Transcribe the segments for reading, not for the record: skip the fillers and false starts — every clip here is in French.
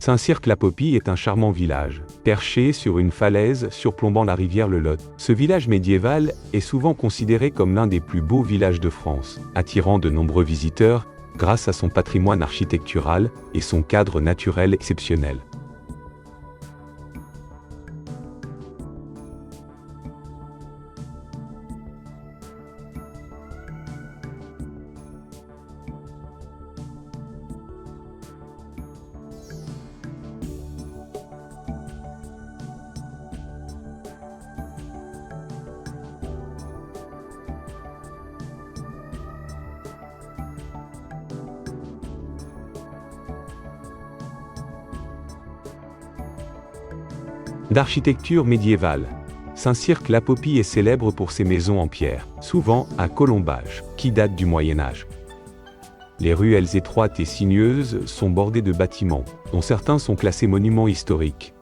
Saint-Cirq-la-Popie est un charmant village, perché sur une falaise surplombant la rivière le Lot. Ce village médiéval est souvent considéré comme l'un des plus beaux villages de France, attirant de nombreux visiteurs grâce à son patrimoine architectural et son cadre naturel exceptionnel. D'architecture médiévale. Saint-Cirq-la-Popie est célèbre pour ses maisons en pierre, souvent à colombage, qui datent du Moyen Âge. Les ruelles étroites et sinueuses sont bordées de bâtiments, dont certains sont classés monuments historiques.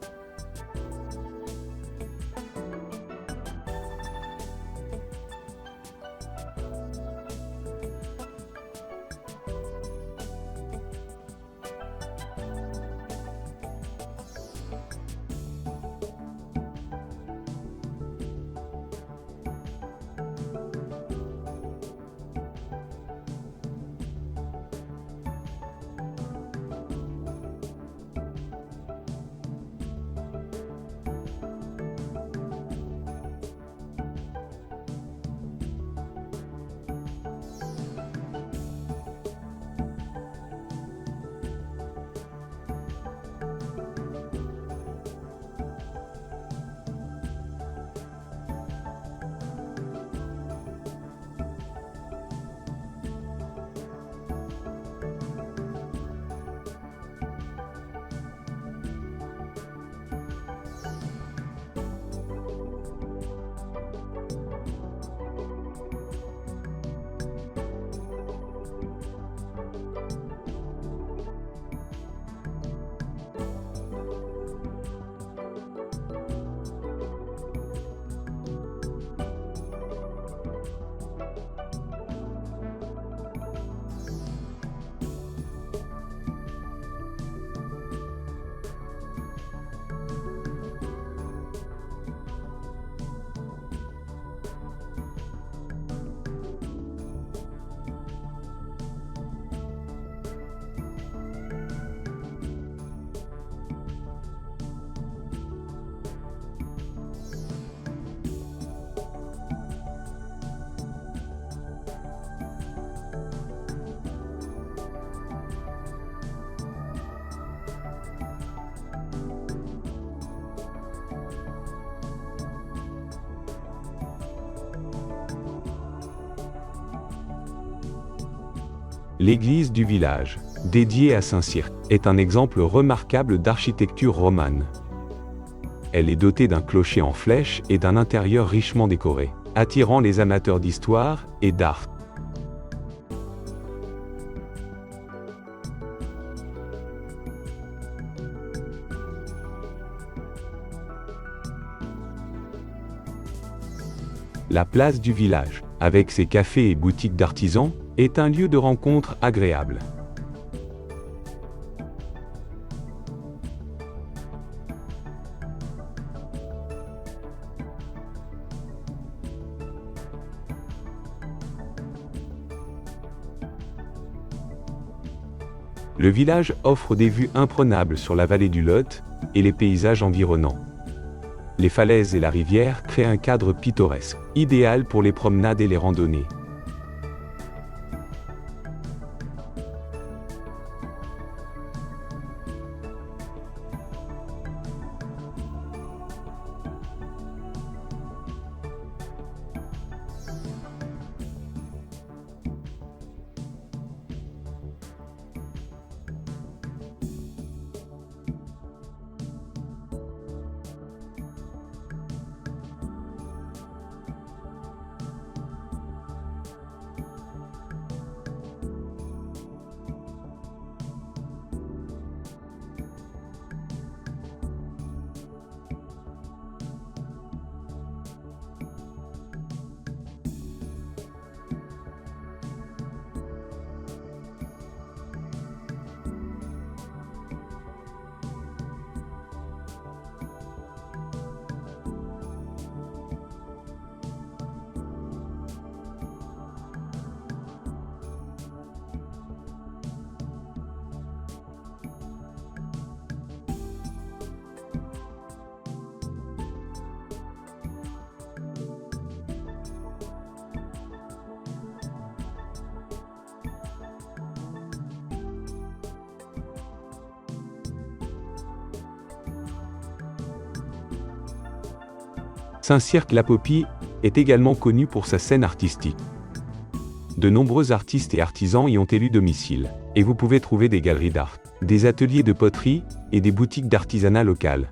L'église du village, dédiée à Saint-Cirq, est un exemple remarquable d'architecture romane. Elle est dotée d'un clocher en flèche et d'un intérieur richement décoré, attirant les amateurs d'histoire et d'art. La place du village, avec ses cafés et boutiques d'artisans, est un lieu de rencontre agréable. Le village offre des vues imprenables sur la vallée du Lot et les paysages environnants. Les falaises et la rivière créent un cadre pittoresque, idéal pour les promenades et les randonnées. Saint-Cirq-la-Popie est également connu pour sa scène artistique. De nombreux artistes et artisans y ont élu domicile, et vous pouvez trouver des galeries d'art, des ateliers de poterie et des boutiques d'artisanat local.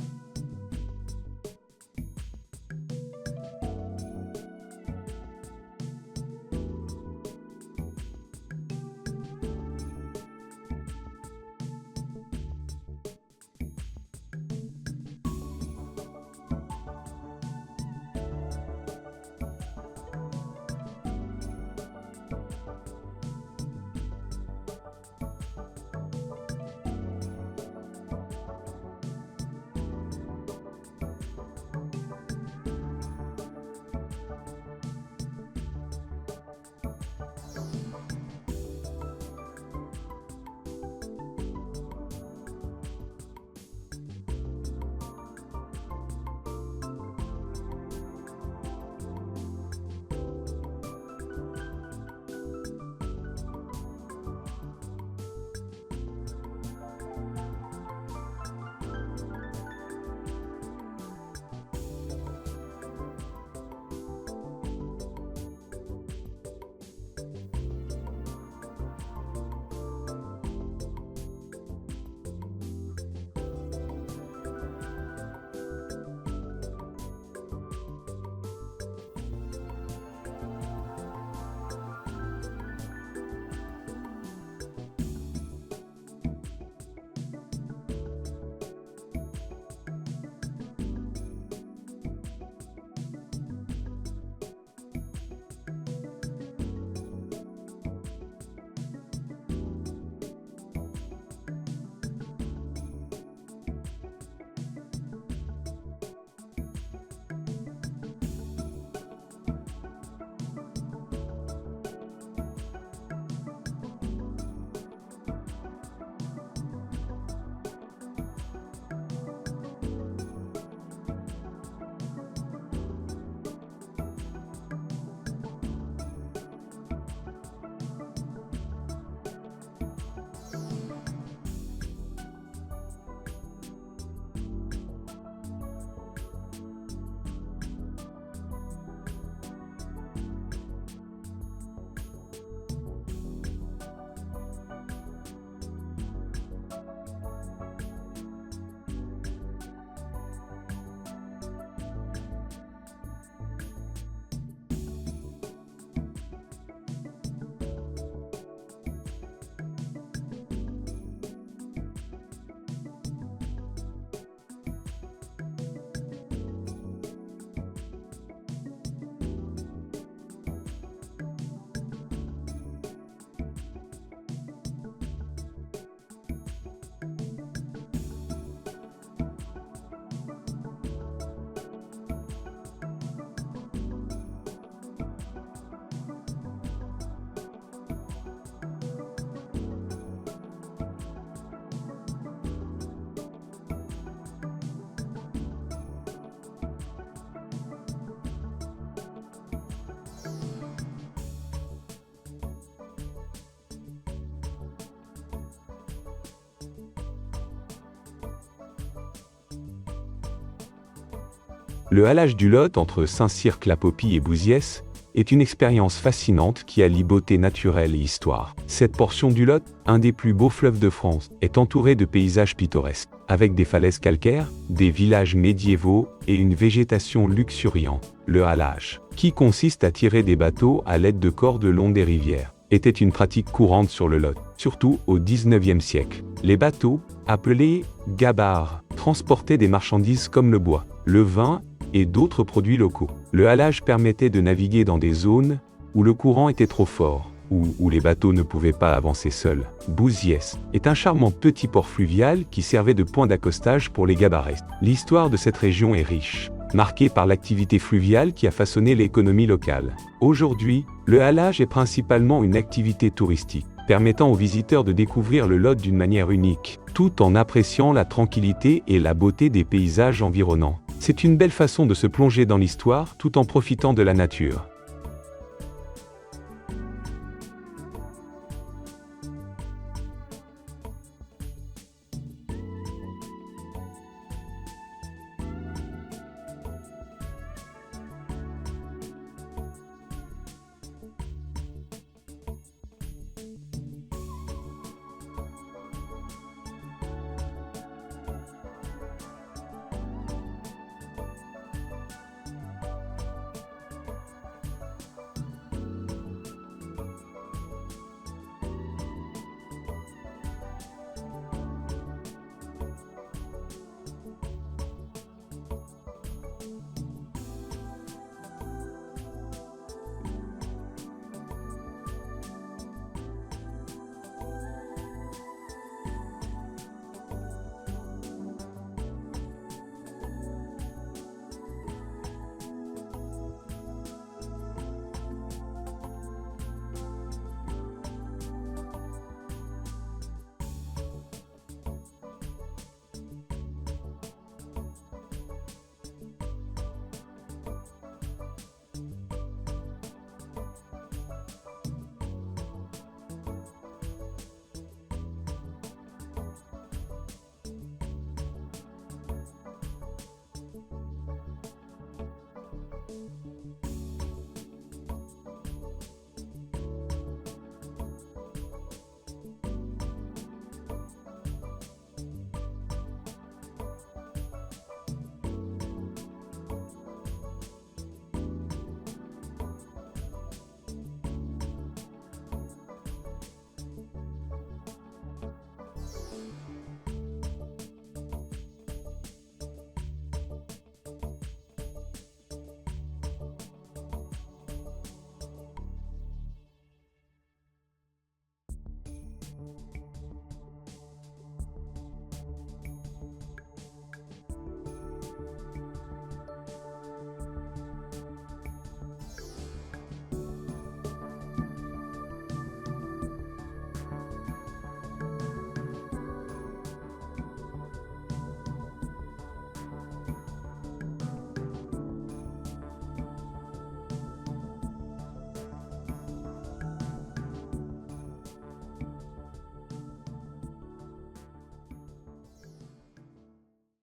Le halage du Lot entre Saint-Cirq-la-Popie et Bouziès est une expérience fascinante qui allie beauté naturelle et histoire. Cette portion du Lot, un des plus beaux fleuves de France, est entourée de paysages pittoresques, avec des falaises calcaires, des villages médiévaux et une végétation luxuriante. Le halage, qui consiste à tirer des bateaux à l'aide de cordes le long des rivières, était une pratique courante sur le Lot, surtout au XIXe siècle. Les bateaux, appelés gabarres, transportaient des marchandises comme le bois, le vin et d'autres produits locaux. Le halage permettait de naviguer dans des zones où le courant était trop fort, ou où les bateaux ne pouvaient pas avancer seuls. Bouziès est un charmant petit port fluvial qui servait de point d'accostage pour les gabaresses. L'histoire de cette région est riche, marquée par l'activité fluviale qui a façonné l'économie locale. Aujourd'hui, le halage est principalement une activité touristique, permettant aux visiteurs de découvrir le Lot d'une manière unique, tout en appréciant la tranquillité et la beauté des paysages environnants. C'est une belle façon de se plonger dans l'histoire tout en profitant de la nature.